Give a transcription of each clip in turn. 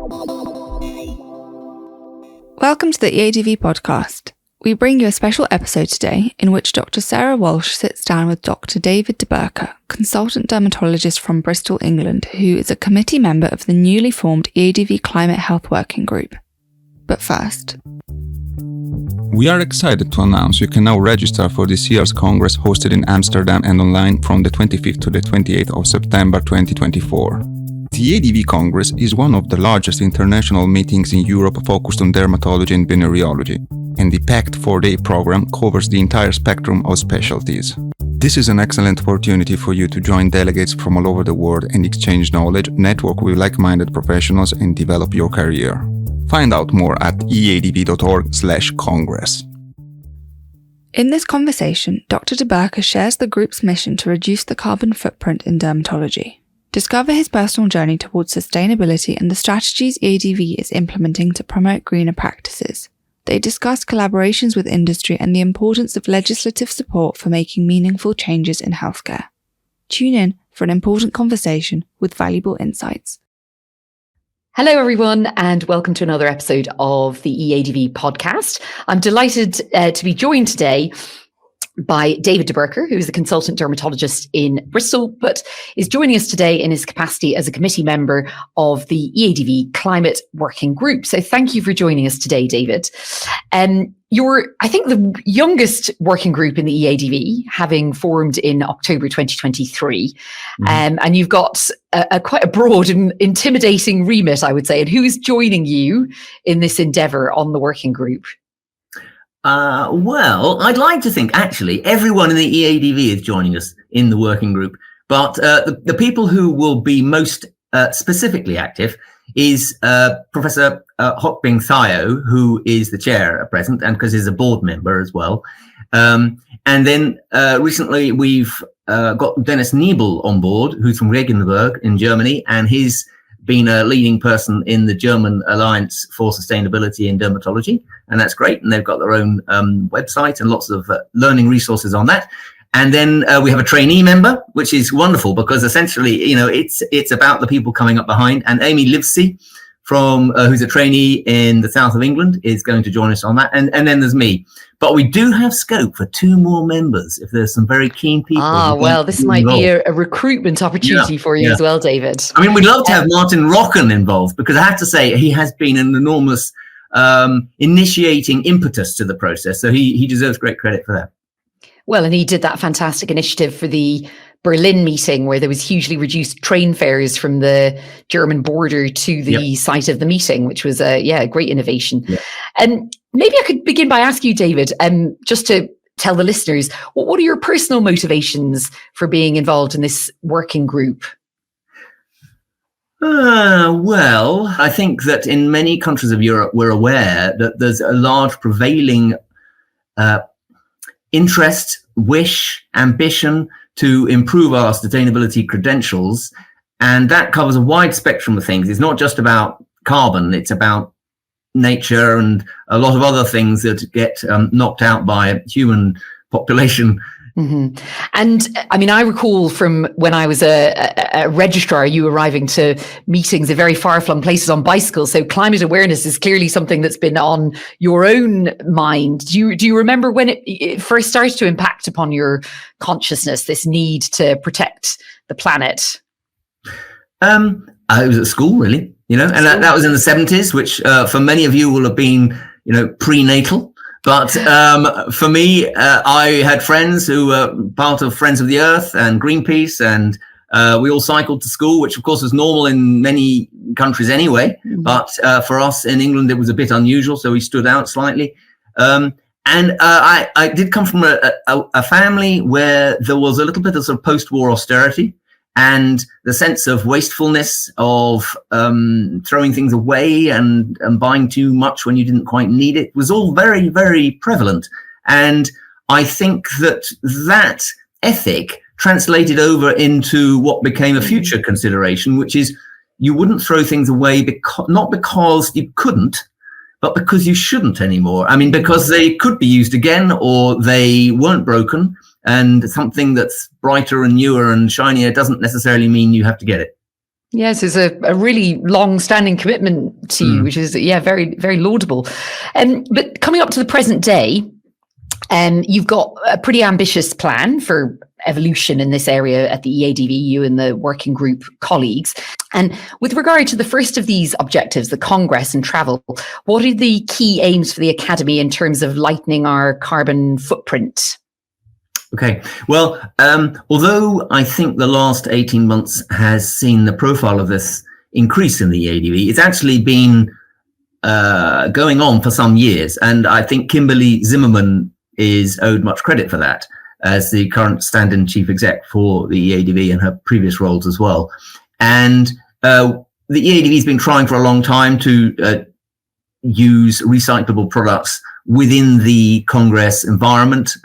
Welcome to the EADV podcast. We bring you a special episode today in which Dr. Sarah Walsh sits down with Dr. David Berker, consultant dermatologist from Bristol, England, who is a committee member of the newly formed EADV Climate Health Working Group. But first, we are excited to announce you can now register for this year's Congress hosted in Amsterdam and online from the 25th to the 28th of September 2024. The EADV Congress is one of the largest international meetings in Europe focused on dermatology and venereology, and the packed 4-day program covers the entire spectrum of specialties. This is an excellent opportunity for you to join delegates from all over the world and exchange knowledge, network with like-minded professionals, and develop your career. Find out more at eadv.org/congress. In this conversation, Dr. De Berker shares the group's mission to reduce the carbon footprint in dermatology. Discover his personal journey towards sustainability and the strategies EADV is implementing to promote greener practices. They discuss collaborations with industry and the importance of legislative support for making meaningful changes in healthcare. Tune in for an important conversation with valuable insights. Hello, everyone, and welcome to another episode of the EADV podcast. I'm delighted to be joined today by David De Berker, who is a consultant dermatologist in Bristol, but is joining us today in his capacity as a committee member of the EADV Climate Working Group. So thank you for joining us today, David. You're, I think, the youngest working group in the EADV, having formed in October 2023. And you've got quite a broad and intimidating remit, I would say. And who is joining you in this endeavour on the working group? Well, I'd like to think actually everyone in the EADV is joining us in the working group, but the people who will be most specifically active is Professor Hokbing Thayo, who is the chair at present, and because he's a board member as well. And then recently we've got Dennis Niebel on board, who's from Regensburg in Germany, and he's been a leading person in the German Alliance for Sustainability in Dermatology, and that's great. And they've got their own website and lots of learning resources on that. And then we have a trainee member, which is wonderful because essentially, you know, it's about the people coming up behind. And Amy Livesey, from who's a trainee in the south of England, is going to join us on that. And then there's me. But we do have scope for 2 more members if there's some very keen people. Well, this might be a recruitment opportunity for you as well, David. I mean, we'd love to have Martin Rocken involved, because I have to say he has been an enormous initiating impetus to the process. So he deserves great credit for that. Well, and he did that fantastic initiative for the Berlin meeting where there was hugely reduced train fares from the German border to the site of the meeting, which was a great innovation. And maybe I could begin by asking you, David, just to tell the listeners, what are your personal motivations for being involved in this working group? Well, I think that in many countries of Europe, we're aware that there's a large prevailing interest, wish, ambition to improve our sustainability credentials. And that covers a wide spectrum of things. It's not just about carbon, it's about nature and a lot of other things that get knocked out by human population. Mm-hmm. And I mean, I recall from when I was a registrar, you arriving to meetings in very far-flung places on bicycles. So climate awareness is clearly something that's been on your own mind. Do you remember when it first started to impact upon your consciousness, this need to protect the planet? I was at school, really, and that was in the 70s, which for many of you will have been, prenatal. But for me, I had friends who were part of Friends of the Earth and Greenpeace, and we all cycled to school, which of course was normal in many countries anyway. But for us in England, it was a bit unusual, so we stood out slightly. And I did come from a family where there was a little bit of sort of post-war austerity. And the sense of wastefulness, of throwing things away and buying too much when you didn't quite need it was all very, very prevalent. And I think that ethic translated over into what became a future consideration, which is you wouldn't throw things away not because you couldn't, but because you shouldn't anymore. I mean, because they could be used again or they weren't broken. And something that's brighter and newer and shinier doesn't necessarily mean you have to get it. Yes, it's a really long-standing commitment to you, which is, very, very laudable. But coming up to the present day, you've got a pretty ambitious plan for evolution in this area at the EADV, you and the working group colleagues. And with regard to the first of these objectives, the Congress and travel, what are the key aims for the Academy in terms of lightening our carbon footprint? Okay. Well, although I think the last 18 months has seen the profile of this increase in the EADV, it's actually been going on for some years. And I think Kimberly Zimmerman is owed much credit for that as the current stand-in chief exec for the EADV and her previous roles as well. And the EADV has been trying for a long time to use recyclable products within the Congress environment,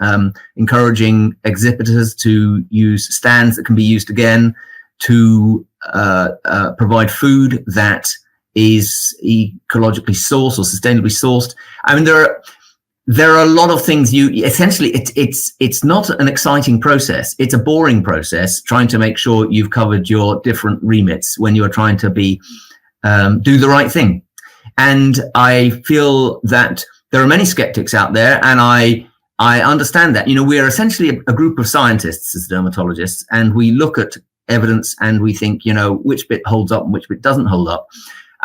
encouraging exhibitors to use stands that can be used again, to provide food that is ecologically sourced or sustainably sourced. I mean, there are a lot of things essentially it's not an exciting process. It's a boring process trying to make sure you've covered your different remits when you are trying to do the right thing. And I feel that there are many skeptics out there, and I understand that. We are essentially a group of scientists as dermatologists, and we look at evidence and we think, which bit holds up and which bit doesn't hold up.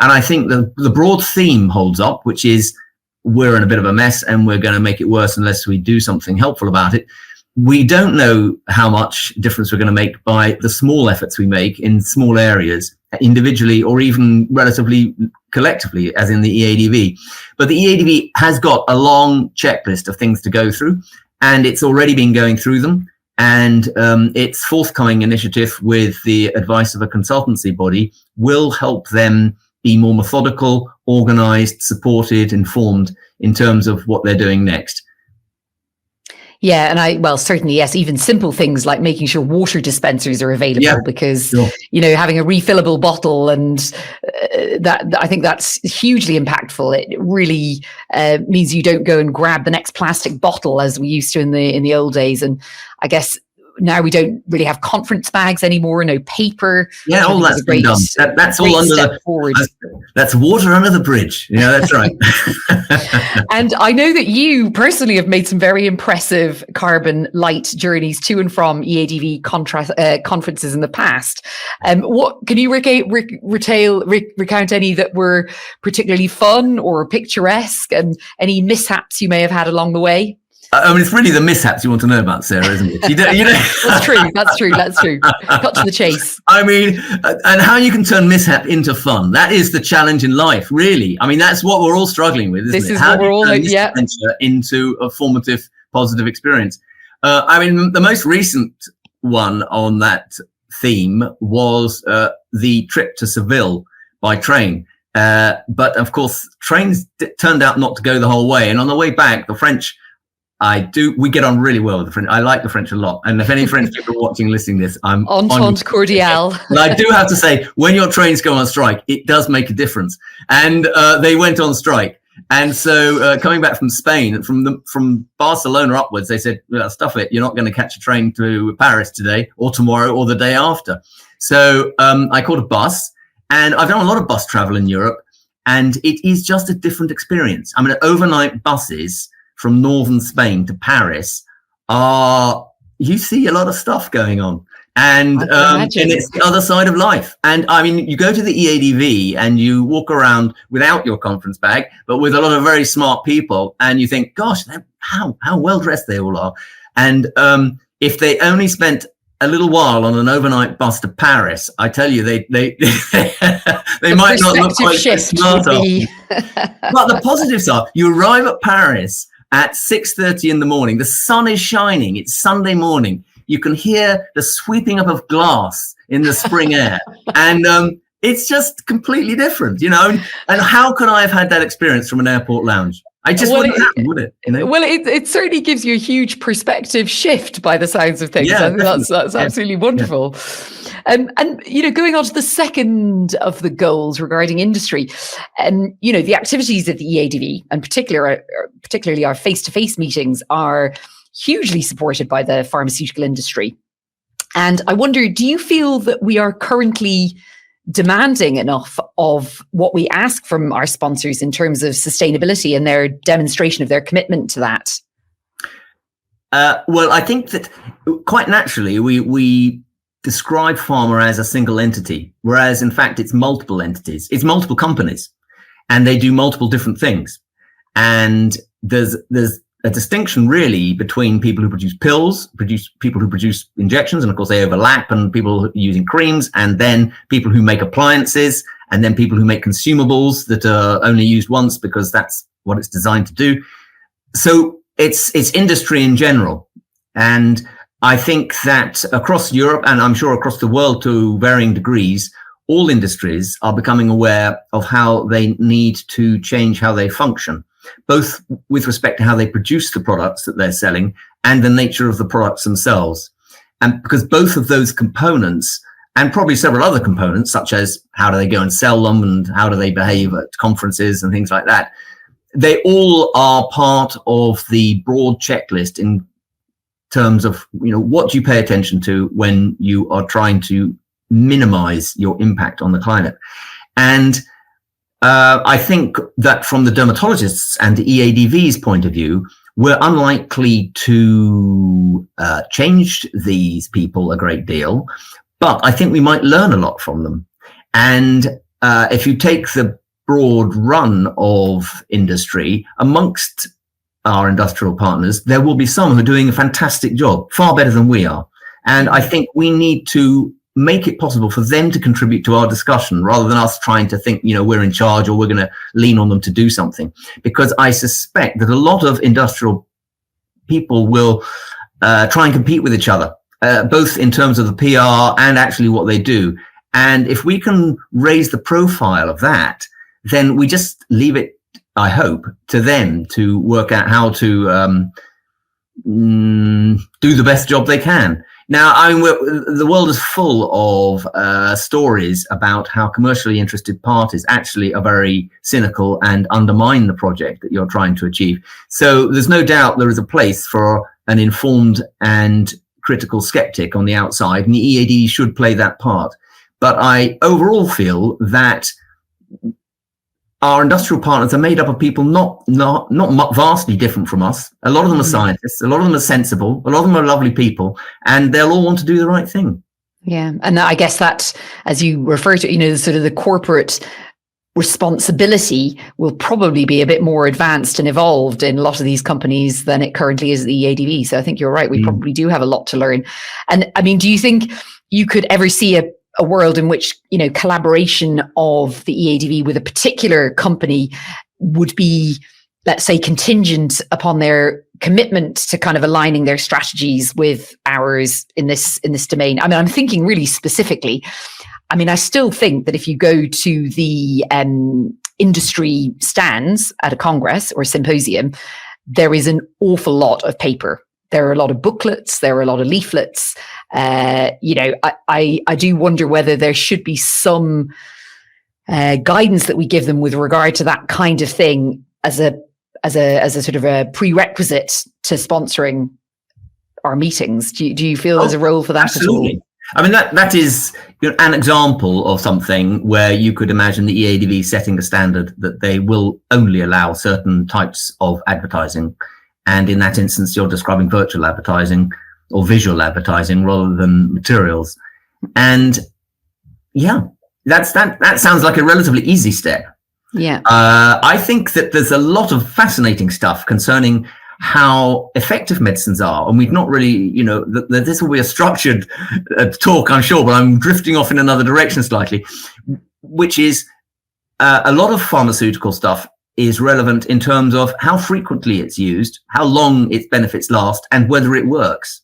And I think the broad theme holds up, which is we're in a bit of a mess and we're going to make it worse unless we do something helpful about it. We don't know how much difference we're going to make by the small efforts we make in small areas, individually or even relatively collectively, as in the EADV. But the EADV has got a long checklist of things to go through, and it's already been going through them. And its forthcoming initiative with the advice of a consultancy body will help them be more methodical, organized, supported, informed in terms of what they're doing next. Yeah, and certainly, yes, even simple things like making sure water dispensers are available, because, sure, having a refillable bottle, and that, I think that's hugely impactful. It really means you don't go and grab the next plastic bottle as we used to in the old days. And I guess now we don't really have conference bags anymore, no paper. Yeah, all that's been done. That's all under forward. That's water under the bridge. That's right. And I know that you personally have made some very impressive carbon light journeys to and from EADV conferences in the past. What can you recount any that were particularly fun or picturesque, and any mishaps you may have had along the way? I mean, it's really the mishaps you want to know about, Sarah, isn't it? That's true. Cut to the chase. I mean, and how you can turn mishap into fun. That is the challenge in life, really. I mean, that's what we're all struggling with, isn't it? This is what we're all, into a formative, positive experience. I mean, the most recent one on that theme was the trip to Seville by train. But of course, trains turned out not to go the whole way. And on the way back, the French, we get on really well with the French. I like the French a lot. And if any French people are watching, listening to this, I'm Entente cordiale. But I do have to say, when your trains go on strike, it does make a difference. And they went on strike. And so coming back from Spain, from Barcelona upwards, they said, well, stuff it, you're not going to catch a train to Paris today or tomorrow or the day after. So I caught a bus, and I've done a lot of bus travel in Europe, and it is just a different experience. I mean, overnight buses from northern Spain to Paris you see a lot of stuff going on. And it's the other side of life. And I mean, you go to the EADV and you walk around without your conference bag, but with a lot of very smart people. And you think, gosh, how well dressed they all are. And if they only spent a little while on an overnight bus to Paris, I tell you, they might not look quite so smart. But the positives are, you arrive at Paris at 6:30 in the morning. The sun is shining. It's Sunday morning. You can hear the sweeping up of glass in the spring air. And it's just completely different, And how could I have had that experience from an airport lounge? I just wouldn't happen, would it? Well, it certainly gives you a huge perspective shift by the sounds of things. Yeah, I think that's absolutely wonderful. Yeah. And going on to the second of the goals regarding industry, the activities of the EADV, and particularly our face-to-face meetings, are hugely supported by the pharmaceutical industry. And I wonder, do you feel that we are currently demanding enough of what we ask from our sponsors in terms of sustainability and their demonstration of their commitment to that? Well, I think that quite naturally we describe pharma as a single entity, whereas in fact it's multiple entities, it's multiple companies, and they do multiple different things. And there's a distinction really between people who produce pills, people who produce injections, and of course they overlap, and people using creams, and then people who make appliances, and then people who make consumables that are only used once because that's what it's designed to do. So it's industry in general. And I think that across Europe, and I'm sure across the world to varying degrees, all industries are becoming aware of how they need to change how they function, both with respect to how they produce the products that they're selling and the nature of the products themselves. And because both of those components, and probably several other components, such as how do they go and sell them and how do they behave at conferences and things like that, they all are part of the broad checklist in terms of, what do you pay attention to when you are trying to minimize your impact on the climate. And I think that from the dermatologists and the EADV's point of view, we're unlikely to change these people a great deal, but I think we might learn a lot from them. And if you take the broad run of industry, amongst our industrial partners, there will be some who are doing a fantastic job, far better than we are. And I think we need to make it possible for them to contribute to our discussion rather than us trying to think, we're in charge or we're going to lean on them to do something. Because I suspect that a lot of industrial people will try and compete with each other, both in terms of the PR and actually what they do. And if we can raise the profile of that, then we just leave it, I hope, to them to work out how to do the best job they can. Now, the world is full of stories about how commercially interested parties actually are very cynical and undermine the project that you're trying to achieve. So there's no doubt there is a place for an informed and critical skeptic on the outside, and the EAD should play that part. But I overall feel that our industrial partners are made up of people not vastly different from us. A lot of them are scientists, a lot of them are sensible, a lot of them are lovely people, and they'll all want to do the right thing. Yeah. And I guess that, as you refer to, sort of the corporate responsibility will probably be a bit more advanced and evolved in a lot of these companies than it currently is at the EADV. So I think you're right. We probably do have a lot to learn. And I mean, do you think you could ever see a world in which, collaboration of the EADV with a particular company would be, let's say, contingent upon their commitment to kind of aligning their strategies with ours in this domain? I mean, I'm thinking really specifically. I mean, I still think that if you go to the industry stands at a congress or a symposium, there is an awful lot of paper. There are a lot of booklets, there are a lot of leaflets. I do wonder whether there should be some guidance that we give them with regard to that kind of thing as a sort of a prerequisite to sponsoring our meetings. Do you feel there's a role for that absolutely. at all? I mean, that is an example of something where you could imagine the EADV setting a standard that they will only allow certain types of advertising. And in that instance, you're describing virtual advertising or visual advertising rather than materials. And yeah, that sounds like a relatively easy step. Yeah. I think that there's a lot of fascinating stuff concerning how effective medicines are. And we've not really, this will be a structured talk, I'm sure, but I'm drifting off in another direction slightly, which is a lot of pharmaceutical stuff is relevant in terms of how frequently it's used, how long its benefits last, and whether it works.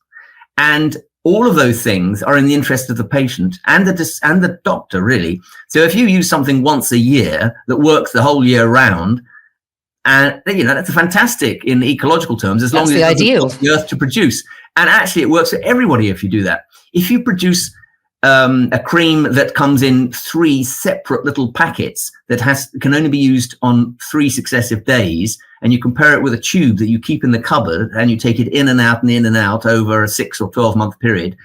And all of those things are in the interest of the patient and the doctor, really. So if you use something once a year that works the whole year round, and that's fantastic in ecological terms, as long as it doesn't cost the earth to produce. And actually, it works for everybody if you do that. If you produce a cream that comes in 3 separate little packets that can only be used on 3 successive days, and you compare it with a tube that you keep in the cupboard and you take it in and out and in and out over a 6 or 12 month period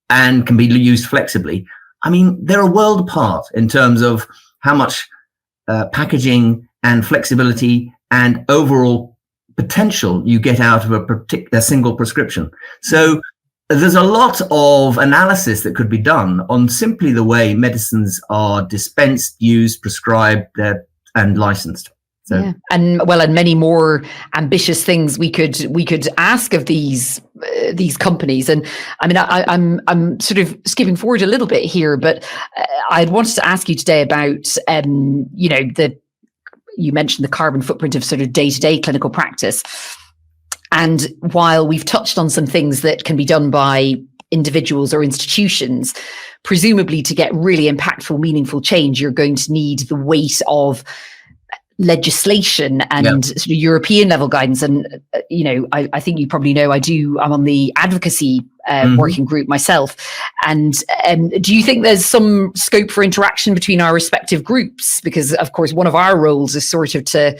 and can be used flexibly, I mean, they're a world apart in terms of how much packaging and flexibility and overall potential you get out of a single prescription. So there's a lot of analysis that could be done on simply the way medicines are dispensed, used, prescribed, and licensed. So. Yeah. And many more ambitious things we could ask of these companies. And I mean, I'm sort of skipping forward a little bit here, but I'd wanted to ask you today about, you mentioned the carbon footprint of sort of day-to-day clinical practice. And while we've touched on some things that can be done by individuals or institutions, presumably to get really impactful, meaningful change, you're going to need the weight of legislation and sort of European level guidance. And, I think you probably know I'm on the advocacy working group myself. And do you think there's some scope for interaction between our respective groups? Because, of course, one of our roles is sort of to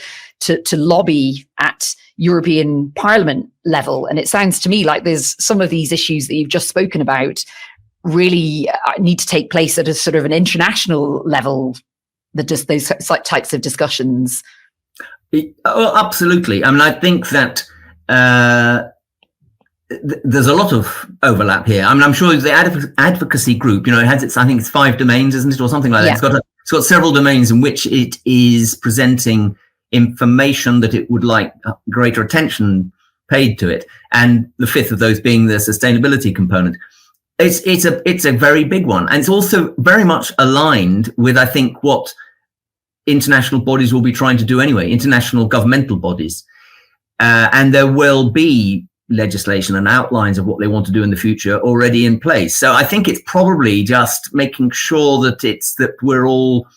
lobby at European Parliament level. And it sounds to me like there's some of these issues that you've just spoken about really need to take place at a sort of an international level. Just those types of discussions. Oh, absolutely. I mean, I think that there's a lot of overlap here. I mean, I'm sure the advocacy group, it has I think it's 5 domains, isn't it, or something like that. Yeah. It's got several domains in which it is presenting information that it would like greater attention paid to it, and the 5th of those being the sustainability component. It's a very big one, and it's also very much aligned with, I think, what international bodies will be trying to do anyway, international governmental bodies, and there will be legislation and outlines of what they want to do in the future already in place. So I think it's probably just making sure that we're all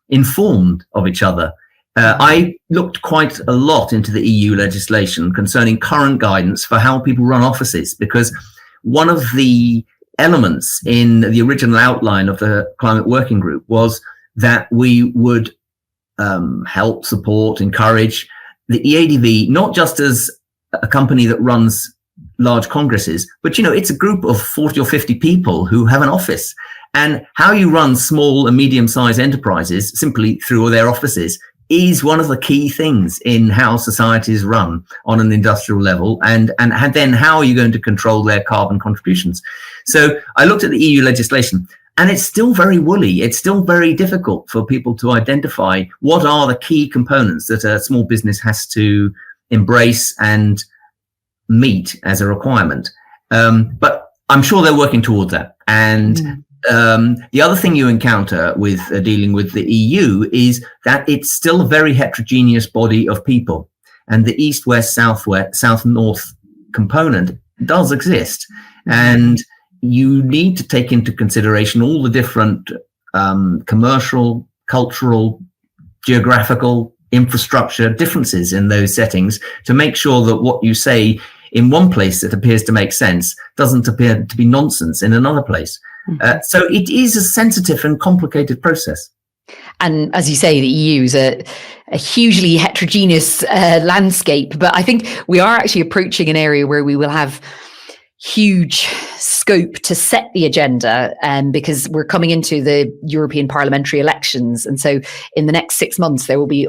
informed of each other. I looked quite a lot into the EU legislation concerning current guidance for how people run offices, because one of the elements in the original outline of the Climate Working Group was that we would help, support, encourage the EADV, not just as a company that runs large congresses, but, it's a group of 40 or 50 people who have an office. And how you run small and medium-sized enterprises simply through their offices is one of the key things in how societies run on an industrial level, and then how are you going to control their carbon contributions? So I looked at the EU legislation, and it's still very woolly. It's still very difficult for people to identify what are the key components that a small business has to embrace and meet as a requirement. But I'm sure they're working towards that. And the other thing you encounter with dealing with the EU is that it's still a very heterogeneous body of people, and the east-west, south-north component does exist, and you need to take into consideration all the different commercial, cultural, geographical, infrastructure differences in those settings to make sure that what you say in one place that appears to make sense doesn't appear to be nonsense in another place. So it is a sensitive and complicated process. And as you say, the EU is a hugely heterogeneous landscape, but I think we are actually approaching an area where we will have huge scope to set the agenda, because we're coming into the European parliamentary elections. And so in the next 6 months, there will be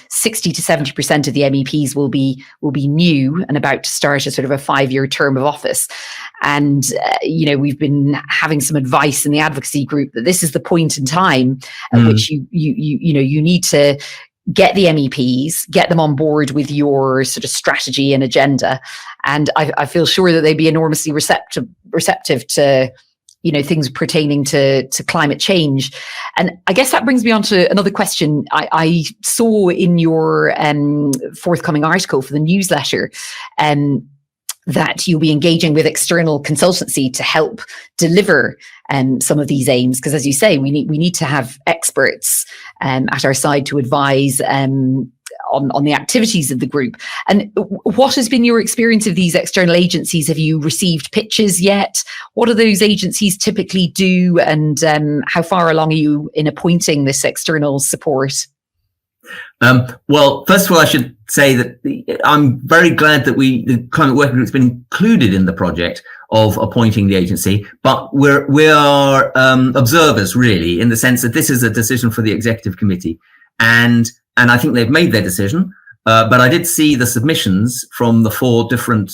60 to 70% of the MEPs will be new and about to start a sort of a 5-year term of office. And, we've been having some advice in the advocacy group that this is the point in time at which you need to get the MEPs, get them on board with your sort of strategy and agenda. And I feel sure that they'd be enormously receptive to things pertaining to climate change. And I guess that brings me on to another question. I saw in your forthcoming article for the newsletter that you'll be engaging with external consultancy to help deliver some of these aims, because as you say, we need to have experts at our side to advise on the activities of the group. And what has been your experience of these external agencies? Have you received pitches yet? What do those agencies typically do? And how far along are you in appointing this external support? Well, first of all, I should say that I'm very glad that the Climate Working Group has been included in the project of appointing the agency, but we are observers, really, in the sense that this is a decision for the executive committee, and I think they've made their decision. But I did see the submissions from the 4 different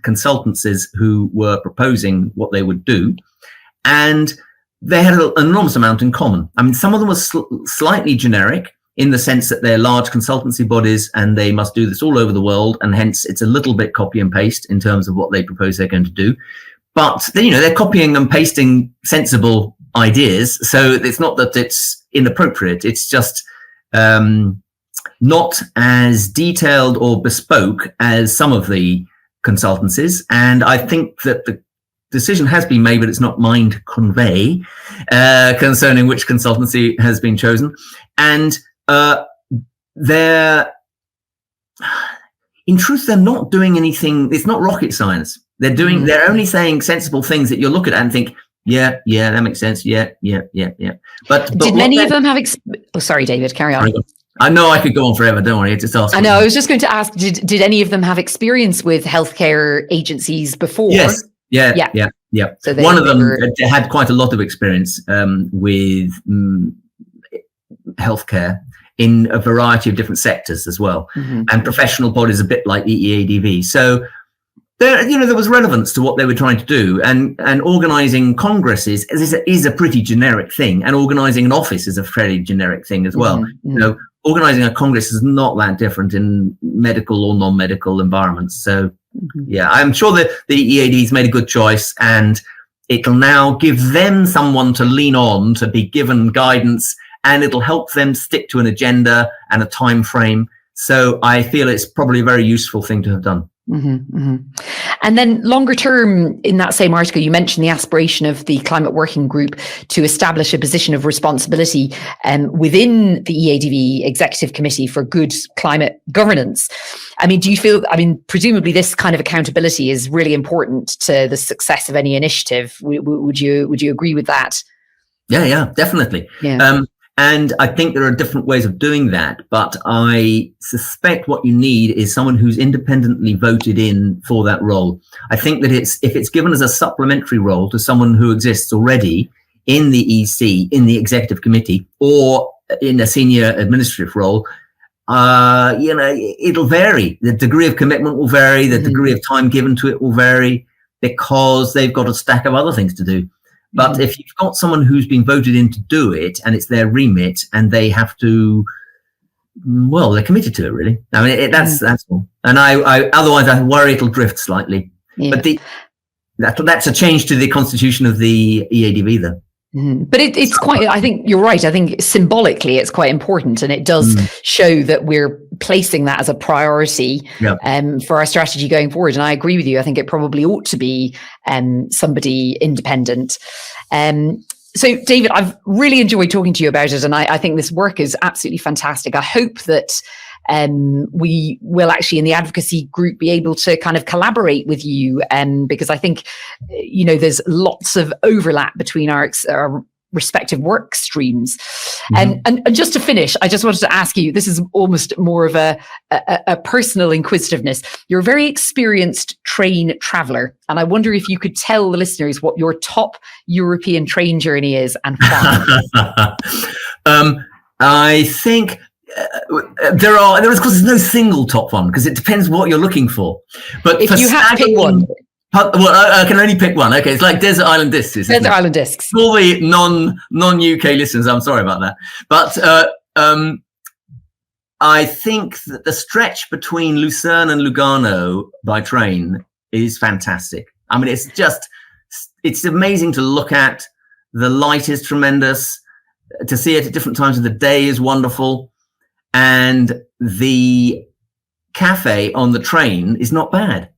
consultancies who were proposing what they would do, and they had an enormous amount in common. I mean, some of them were slightly generic in the sense that they're large consultancy bodies and they must do this all over the world, and hence it's a little bit copy and paste in terms of what they propose they're going to do. But they're copying and pasting sensible ideas, so it's not that it's inappropriate. It's just not as detailed or bespoke as some of the consultancies, and I think that the decision has been made, but it's not mine to convey concerning which consultancy has been chosen. And in truth, they're not doing anything. It's not rocket science. They're only saying sensible things that you look at and think, yeah, that makes sense. Yeah. But did many of them have? Sorry, David, carry on. I know I could go on forever. Don't worry. Just ask. I know. I was just going to ask. Did any of them have experience with healthcare agencies before? Yes. Yeah. So one of them had quite a lot of experience with healthcare in a variety of different sectors as well, and professional bodies, a bit like the EADV. So there was relevance to what they were trying to do, and organising congresses is a pretty generic thing, and organising an office is a fairly generic thing as well. Organising a congress is not that different in medical or non-medical environments. So I'm sure that the EAD's made a good choice, and it'll now give them someone to lean on to be given guidance, and it'll help them stick to an agenda and a time frame. So I feel it's probably a very useful thing to have done. And then longer term, in that same article, you mentioned the aspiration of the Climate Working Group to establish a position of responsibility within the EADV Executive Committee for good climate governance. I mean, do you feel, presumably this kind of accountability is really important to the success of any initiative. Would you agree with that? Yeah, definitely. Yeah. And I think there are different ways of doing that, but I suspect what you need is someone who's independently voted in for that role. I think that if it's given as a supplementary role to someone who exists already in the EC, in the executive committee, or in a senior administrative role, it'll vary. The degree of commitment will vary. The degree of time given to it will vary, because they've got a stack of other things to do. But if you've got someone who's been voted in to do it, and it's their remit, and they have to, they're committed to it, really. I mean, that's all. And otherwise I worry it'll drift slightly. Yeah. But that's a change to the constitution of the EADV, though. But it's quite, I think you're right. I think symbolically it's quite important, and it does show that we're placing that as a priority for our strategy going forward. And I agree with you. I think it probably ought to be somebody independent. So David, I've really enjoyed talking to you about it, and I think this work is absolutely fantastic. I hope that we will actually in the advocacy group be able to kind of collaborate with you, because I think there's lots of overlap between our respective work streams. And just to finish, I just wanted to ask you, this is almost more of a personal inquisitiveness. You're a very experienced train traveller, and I wonder if you could tell the listeners what your top European train journey is and why. I think there is, of course, there's no single top one, because it depends what you're looking for. But if you had to pick one. I can only pick one. Okay, it's like Desert Island Discs. Desert Island Discs. For the non-UK listeners, I'm sorry about that. But I think that the stretch between Lucerne and Lugano by train is fantastic. I mean, it's amazing to look at. The light is tremendous. To see it at different times of the day is wonderful. And the cafe on the train is not bad.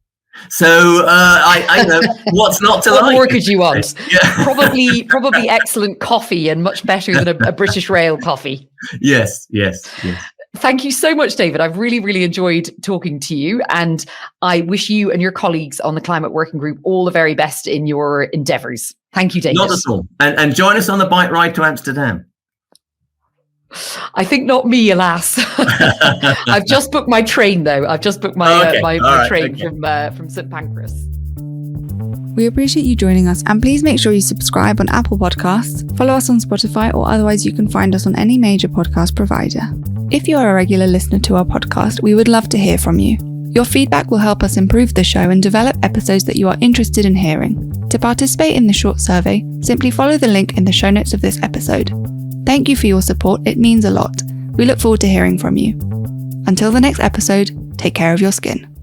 So I know what's not to like. What more could you want? Yeah. Probably excellent coffee, and much better than a British Rail coffee. Yes. Thank you so much, David. I've really, really enjoyed talking to you, and I wish you and your colleagues on the Climate Working Group all the very best in your endeavours. Thank you, David. Not at all. And join us on the bike ride to Amsterdam. I think not me, alas. I've just booked my train, though. I've just booked my train from St Pancras. We appreciate you joining us, and please make sure you subscribe on Apple Podcasts, follow us on Spotify, or otherwise you can find us on any major podcast provider. If you are a regular listener to our podcast, we would love to hear from you. Your feedback will help us improve the show and develop episodes that you are interested in hearing. To participate in the short survey, simply follow the link in the show notes of this episode. Thank you for your support, it means a lot. We look forward to hearing from you. Until the next episode, take care of your skin.